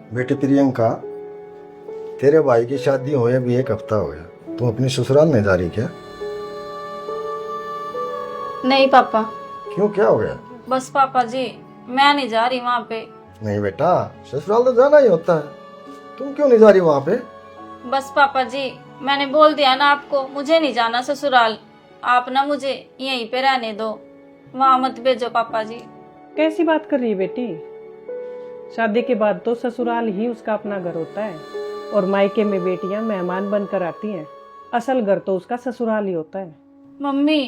बेटे प्रियंका, तेरे भाई की शादी हुए अभी 1 हफ्ता हो गया, तुम अपनी ससुराल नहीं जा रही क्या? नहीं पापा। क्यों, क्या हो गया? बस पापा जी, मैं नहीं जा रही वहाँ पे। नहीं बेटा, ससुराल तो जाना ही होता है, तुम क्यों नहीं जा रही वहां पे? बस पापा जी, मैंने बोल दिया ना आपको, मुझे नहीं जाना ससुराल। आप ना मुझे यहीं पे रहने दो, वहाँ मत भेजो पापा जी। कैसी बात कर रही है बेटी? शादी के बाद तो ससुराल ही उसका अपना घर होता है और मायके में बेटियां मेहमान बनकर आती हैं। असल घर तो उसका ससुराल ही होता है। मम्मी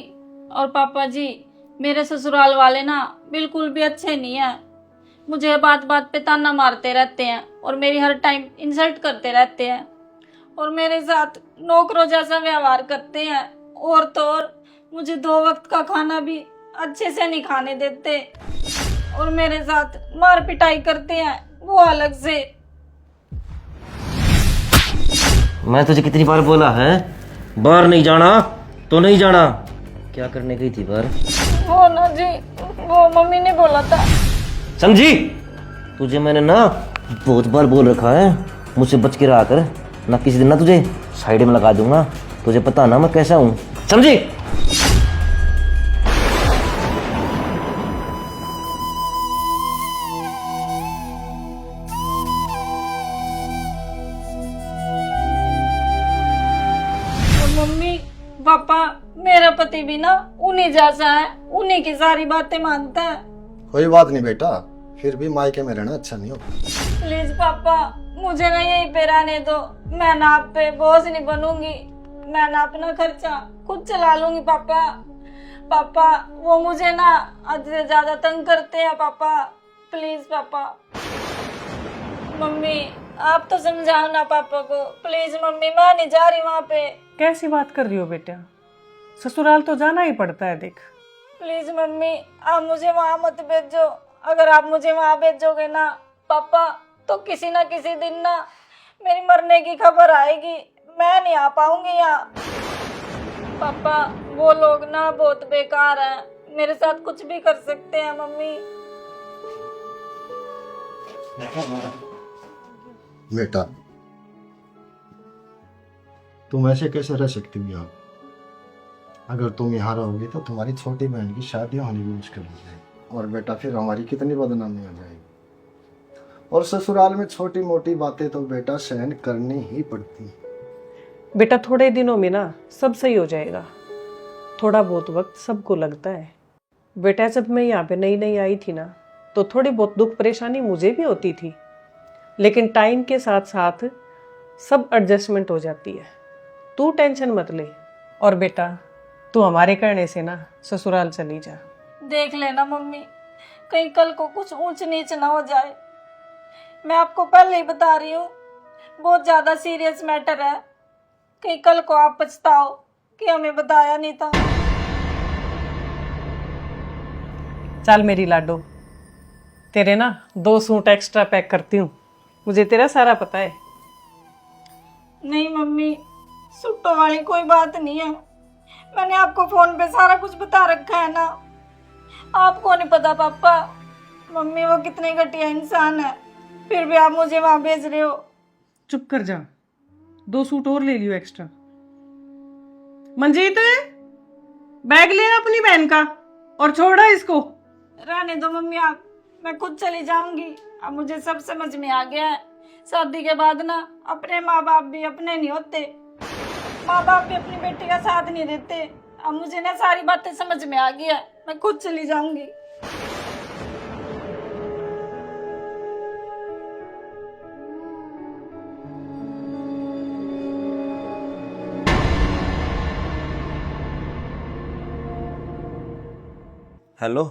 और पापा जी, मेरे ससुराल वाले ना बिल्कुल भी अच्छे नहीं है। मुझे बात बात पे ताना मारते रहते हैं और मेरी हर टाइम इंसल्ट करते रहते हैं और मेरे साथ नौकरों जैसा व्यवहार करते हैं। और तो और मुझे 2 वक्त का खाना भी अच्छे से नहीं खाने देते और मेरे साथ मार पिटाई करते हैं, वो अलग से। मैं तुझे कितनी बार बोला है बाहर नहीं जाना, तो नहीं जाना। क्या करने गई थी बाहर? वो ना जी, वो मम्मी ने बोला था। समझी? तुझे मैंने ना बहुत बार बोल रखा है मुझसे बच के रहा कर, ना किसी दिन ना तुझे साइड में लगा दूंगा। तुझे पता ना मैं कैसा हूँ, समझी? और मम्मी पापा, मेरा पति भी ना उन्हीं जैसा है, उन्हीं की सारी बातें मानता है। कोई बात नहीं बेटा, फिर भी मायके में रहना अच्छा नहीं होता। प्लीज पापा, मुझे ना यहीं पे रहने दो। मैं ना आप पे बोझ नहीं बनूंगी, मैं ना अपना खर्चा खुद चला लूंगी। पापा पापा, वो मुझे ना हद से ज्यादा तंग करते हैं पापा। प्लीज पापा। मम्मी आप तो समझाओ ना पापा को, प्लीज मम्मी, मैं नहीं जा रही वहाँ पे। कैसी बात कर रही हो बेटा? ससुराल तो जाना ही पड़ता है। देख, प्लीज मम्मी, आप मुझे वहाँ मत भेजो। अगर आप मुझे वहाँ भेजोगे ना पापा, तो किसी ना किसी दिन ना मेरी मरने की खबर आएगी, मैं नहीं आ पाऊंगी यहाँ। पापा वो लोग ना बहुत बेकार हैं, मेरे साथ कुछ भी कर सकते हैं मम्मी। बेटा, तुम ऐसे कैसे रह सकती हो यहाँ? अगर तुम यहाँ रहोगी तो तुम्हारी छोटी बहन की शादी होनी भी मुश्किल हो जाएगी और बेटा फिर हमारी कितनी बदनामी हो जाएगी। और ससुराल में छोटी मोटी बातें तो बेटा सहन करनी ही पड़ती है। बेटा थोड़े दिनों में ना सब सही हो जाएगा। थोड़ा बहुत वक्त सबको लगता है। बेटा जब मैं यहाँ पे नई नई आई थी ना, तो थोड़ी बहुत दुख परेशानी मुझे भी होती थी, लेकिन टाइम के साथ साथ सब एडजस्टमेंट हो जाती है। तू टेंशन मत ले। और बेटा तू हमारे कहने से ना ससुराल चली जा। देख लेना मम्मी, कहीं कल को कुछ ऊंच नीच ना हो जाए। मैं आपको पहले ही बता रही हूँ, बहुत ज्यादा सीरियस मैटर है। कहीं कल को आप पछताओ कि हमें बताया नहीं था। चल मेरी लाडो, तेरे ना 2 सूट एक्स्ट्रा पैक करती हूँ। मुझे तेरा सारा पता है। नहीं मम्मी, सुट्टो वाली कोई बात नहीं है। मैंने आपको फोन पे सारा कुछ बता रखा है ना। आपको नहीं पता पापा, मम्मी वो कितने घटिया इंसान है, फिर भी आप मुझे वहां भेज रहे हो। चुप कर जा, 2 सूट और ले लियो एक्स्ट्रा। मंजीत, बैग ले अपनी बहन का और छोड़ा इसको। रहने दो मम्मी आप, मैं खुद चली जाऊंगी। अब मुझे सब समझ में आ गया है। शादी के बाद ना अपने माँ बाप भी अपने नहीं होते, माँ बाप भी अपनी बेटी का साथ नहीं देते। अब मुझे ना सारी बातें समझ में आ गई है, मैं खुद चली जाऊंगी। हेलो,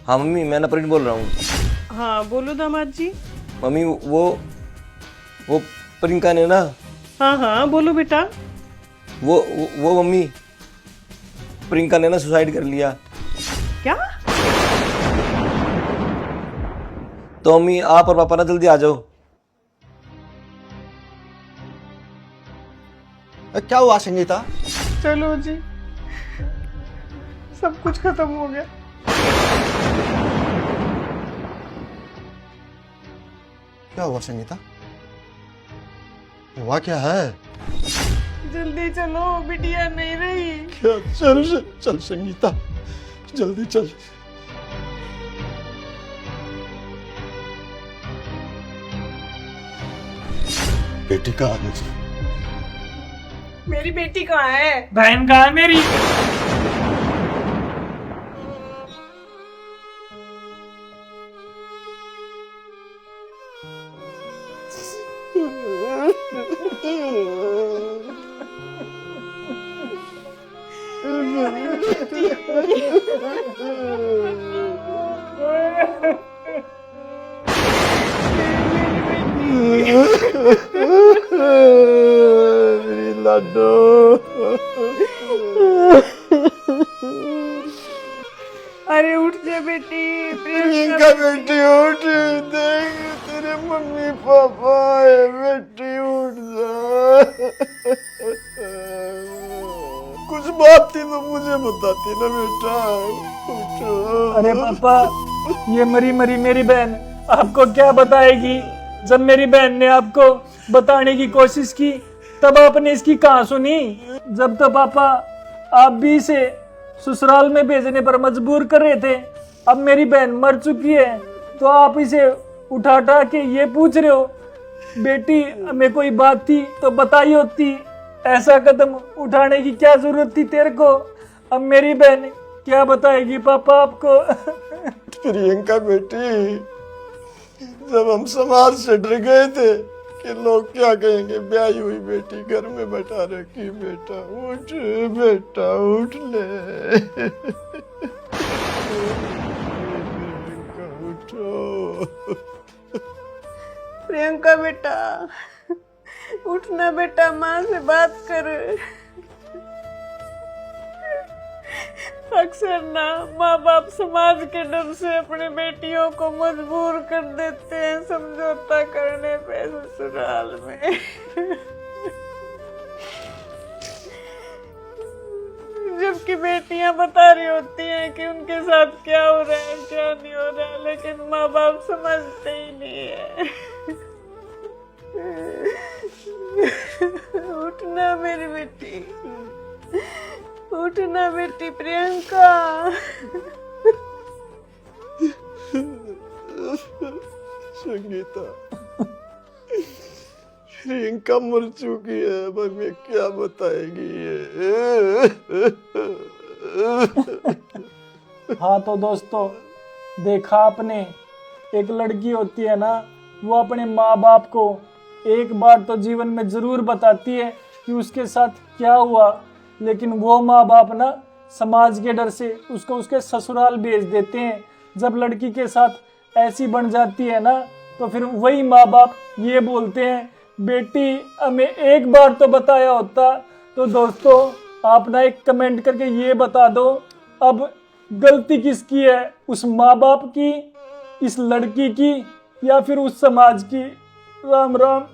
हाँ मम्मी, मैं नपरीन बोल रहा हूँ। हाँ बोलो दामाद जी। मम्मी वो प्रियंका ने ना, हाँ हाँ बोलो बेटा। वो मम्मी, प्रियंका ने ना सुसाइड कर लिया। क्या? तो मम्मी आप और पापा ना जल्दी आ जाओ। क्या हुआ संगीता? चलो जी, सब कुछ खत्म हो गया। क्या हुआ संगीता? हुआ क्या है? जल्दी चलो, बिटिया नहीं रही। क्या? चल चल संगीता, जल्दी चल। बेटी कहाँ है? मेरी बेटी कहाँ है? बहन कहाँ है मेरी? मेरी लाडो। अरे उठ जा बेटी, प्रियंका बेटी उठ, देख तेरे मम्मी पापा है, बेटी उठ जा। कुछ बात थी तो मुझे बताती ना बेटा, उठो। अरे पापा, ये मरी मरी मेरी बहन आपको क्या बताएगी? जब मेरी बहन ने आपको बताने की कोशिश की तब आपने इसकी कहाँ सुनी? जब तो पापा आप भी इसे ससुराल में भेजने पर मजबूर कर रहे थे, अब मेरी बहन मर चुकी है तो आप इसे उठा उठा के ये पूछ रहे हो? बेटी हमें कोई बात थी तो बताई होती, ऐसा कदम उठाने की क्या जरूरत थी तेरे को? अब मेरी बहन क्या बताएगी पापा आपको? प्रियंका बेटी, जब हम समाज से डर गए थे कि लोग क्या कहेंगे, ब्याही हुई बेटी घर में बैठा रखी, बेटा उठ, बेटा उठ ले। प्रियंका उठो। प्रियंका बेटा, उठना बेटा, माँ से बात कर। अक्सर ना माँ बाप समाज के डर से अपने बेटियों को मजबूर कर देते हैं समझौता करने पे ससुराल में। जबकि बेटियां बता रही होती हैं कि उनके साथ क्या हो रहा है क्या नहीं हो रहा, लेकिन माँ बाप समझते ही नहीं है। उठना मेरी बेटी, उठना बेटी प्रियंका। संगीता, प्रियंका मर चुकी है, अब हमें क्या बताएगी ये? हाँ तो दोस्तों, देखा आपने, एक लड़की होती है ना, वो अपने माँ बाप को एक बार तो जीवन में जरूर बताती है कि उसके साथ क्या हुआ, लेकिन वो माँ बाप ना समाज के डर से उसको उसके ससुराल भेज देते हैं। जब लड़की के साथ ऐसी बन जाती है ना, तो फिर वही माँ बाप ये बोलते हैं, बेटी हमें एक बार तो बताया होता। तो दोस्तों, आप ना एक कमेंट करके ये बता दो, अब गलती किसकी है, उस माँ बाप की, इस लड़की की, या फिर उस समाज की? राम राम।